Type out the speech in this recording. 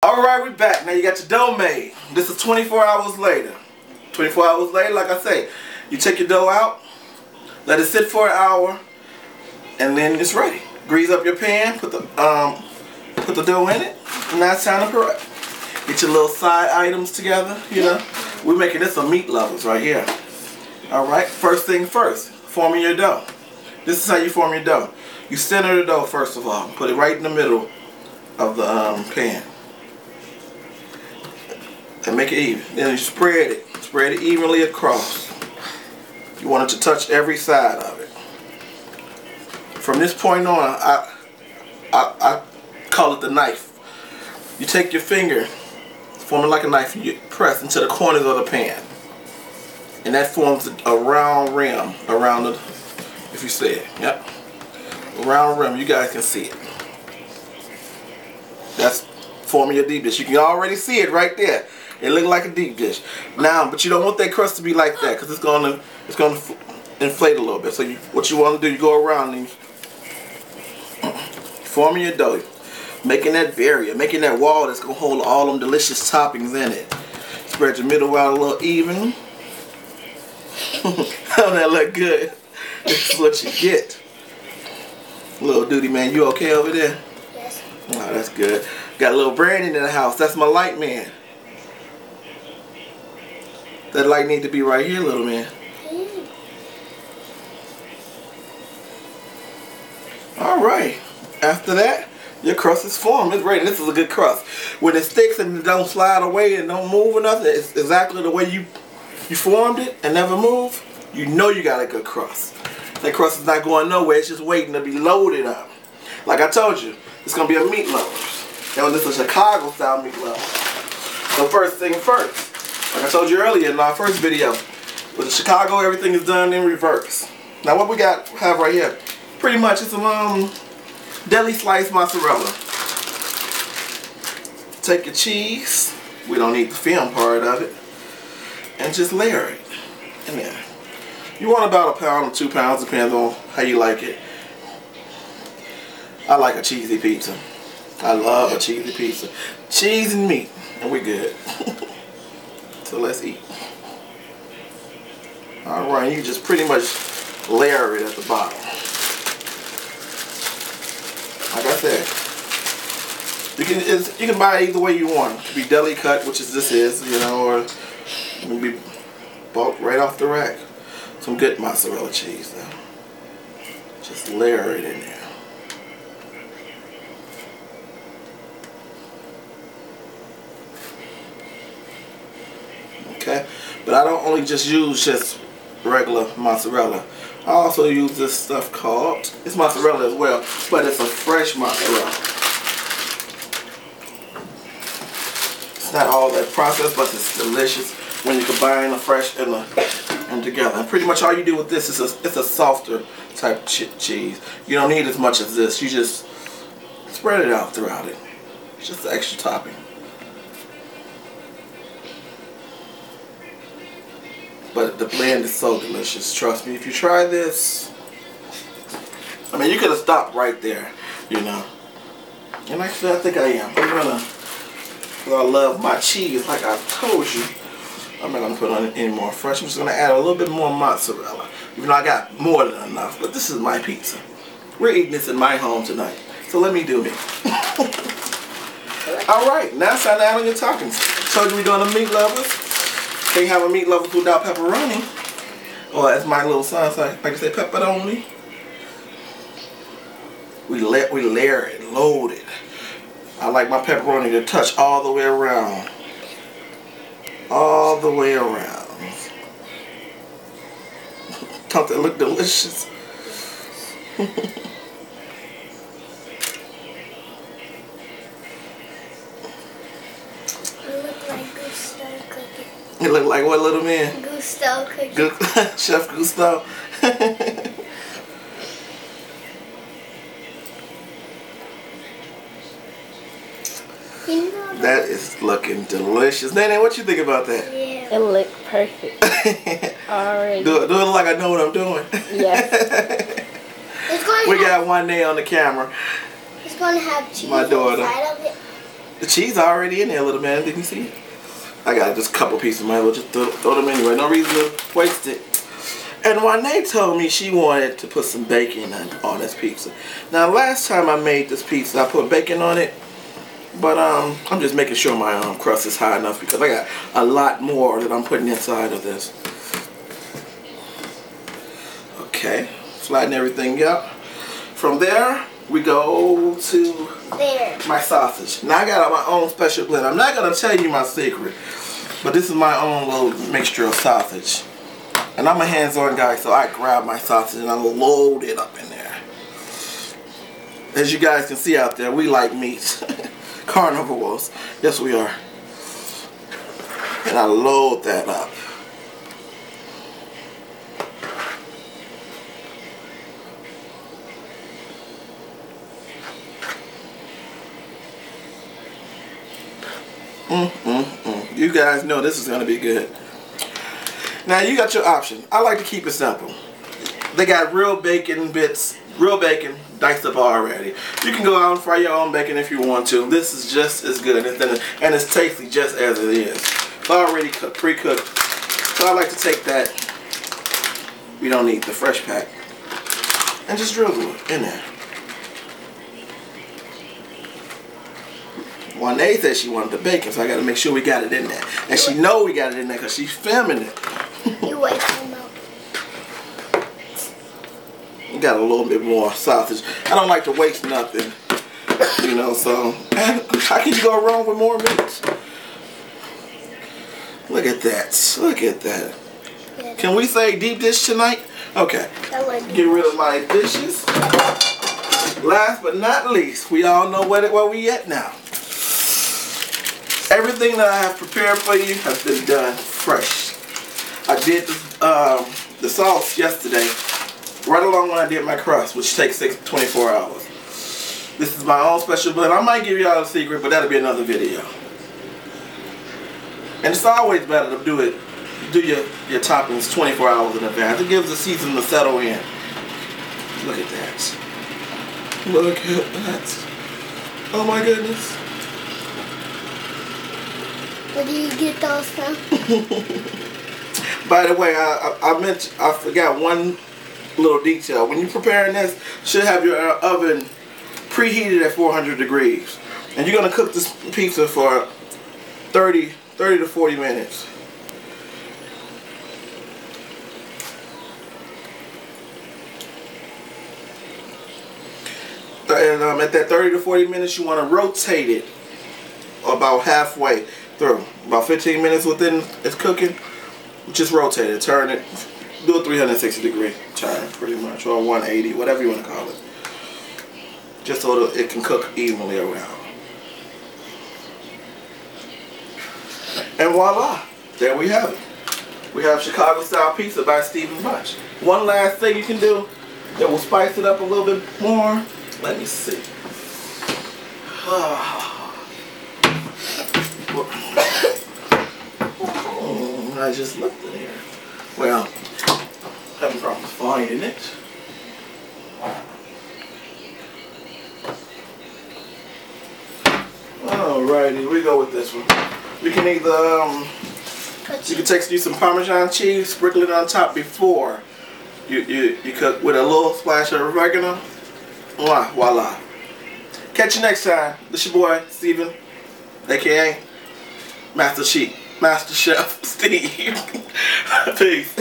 Alright, we're back. Now you got your dough made. This is 24 hours later. 24 hours later, like I say, you take your dough out, let it sit for an hour, and then it's ready. Grease up your pan, put the dough in it, and now it's time to prep. Get your little side items together, you know. We're making this some meat lovers right here. Alright, first thing first, forming your dough. This is how you form your dough. You center the dough first of all. Put it right in the middle of the pan. And make it even. Then you spread it. Spread it evenly across. You want it to touch every side of it. From this point on, I call it the knife. You take your finger, form it like a knife, and you press into the corners of the pan. And that forms a round rim around the, if you see it, yep. A round rim, you guys can see it. That's forming your deep dish. You can already see it right there. It looks like a deep dish. Now, but you don't want that crust to be like that because it's gonna inflate a little bit. So what you want to do, you go around and forming your dough, making that barrier, making that wall that's gonna hold all them delicious toppings in it. Spread your middle out a little even. Don't that look good? This is what you get. Little duty man, you okay over there? Yes. Oh, that's good. Got a little Brandon in the house. That's my light man. That light need to be right here, little man. Alright. After that, your crust is formed. It's ready. This is a good crust. When it sticks and it don't slide away and don't move or nothing, it's exactly the way you formed it and never move, you know you got a good crust. That crust is not going nowhere. It's just waiting to be loaded up. Like I told you, it's going to be a meat lovers. Now, this is a Chicago style meat lover. So first thing first. Like I told you earlier in our first video, with Chicago, everything is done in reverse. Now what we have right here, pretty much is some deli sliced mozzarella. Take your cheese, we don't need the film part of it, and just layer it in there. You want about 1 pound or 2 pounds, depends on how you like it. I like a cheesy pizza. I love a cheesy pizza. Cheese and meat, and we're good. So let's eat. Alright, you just pretty much layer it at the bottom. Like I said, you can buy it either way you want. It could be deli cut, which this is, you know, or it can be bought right off the rack. Some good mozzarella cheese though. Just layer it in there. Okay, but I don't only just use regular mozzarella. I also use this stuff called, it's mozzarella as well, but it's a fresh mozzarella. It's not all that processed, but it's delicious when you combine the fresh and together. And pretty much all you do with this is it's a softer type cheese. You don't need as much as this. You just spread it out throughout it. It's just the extra topping. But the blend is so delicious, trust me. If you try this, I mean, you could have stopped right there, you know. And actually, I think I am. Because I love my cheese, like I told you. I'm not going to put on any more fresh. I'm just going to add a little bit more mozzarella. Even though I got more than enough. But this is my pizza. We're eating this in my home tonight. So let me do me. Alright, now it's time to add on your toppings. Told you we're doing the meat lovers. Can't have a meat lover without pepperoni. Or as my little son like to say, pepperoni. We layer it, load it. I like my pepperoni to touch all the way around. All the way around. Don't they look delicious? It look like what, little man? Gusto cookie. Chef Gusto. You know that is looking delicious. Nene, what you think about that? Yeah. It looked perfect. Already. Do it like I know what I'm doing. Yes. We got one day on the camera. It's going to have cheese My daughter. inside of it. The cheese already in there a little, man. Didn't you see it? I got just a couple pieces. Might as well just throw them anyway. No reason to waste it. And Juanette told me she wanted to put some bacon on this pizza. Now, last time I made this pizza, I put bacon on it. But I'm just making sure my crust is high enough because I got a lot more that I'm putting inside of this. Okay, flatten everything out. From there, we go to my sausage. Now I got my own special blend. I'm not gonna tell you my secret, but this is my own little mixture of sausage. And I'm a hands-on guy, so I grab my sausage and I load it up in there. As you guys can see out there, we like meat. Carnivores. Yes, we are. And I load that up. You guys know this is going to be good. Now, you got your option. I like to keep it simple. They got real bacon bits, real bacon diced up already. You can go out and fry your own bacon if you want to. This is just as good, and it's tasty just as it is. It's already cooked, pre-cooked. So I like to take that. We don't need the fresh pack, and just drizzle it in there. Juanette said she wanted the bacon, so I got to make sure we got it in there. And she know we got it in there because she's filming it. You wait for them out. Got a little bit more sausage. I don't like to waste nothing, you know, so and how can you go wrong with more meat? Look at that. Look at that. Yeah. Can we say deep dish tonight? Okay. Get rid of my dishes. Last but not least, we all know where we at now. Everything that I have prepared for you has been done fresh. I did the sauce yesterday, right along when I did my crust, which takes 24 hours. This is my own special blend. I might give y'all a secret, but that'll be another video. And it's always better to do your toppings 24 hours in advance. It gives the seasoning to settle in. Look at that. Look at that. Oh my goodness. Where do you get those from? By the way, I forgot one little detail. When you're preparing this, you should have your oven preheated at 400 degrees. And you're going to cook this pizza for 30 to 40 minutes. And at that 30 to 40 minutes, you want to rotate it about halfway through. About 15 minutes within it's cooking, just rotate it, turn it, do a 360 degree turn pretty much, or 180, whatever you want to call it. Just so that it can cook evenly around. And voila, there we have it. We have Chicago Style Pizza by Stephen Bunch. One last thing you can do that will spice it up a little bit more. Let me see. I just looked in here. Well, having problems finding it. Alrighty, we go with this one. You can either you can take some Parmesan cheese, sprinkle it on top before you cook with a little splash of oregano. Voila. Catch you next time. This your boy Steven, aka Master Chef Steve. Peace.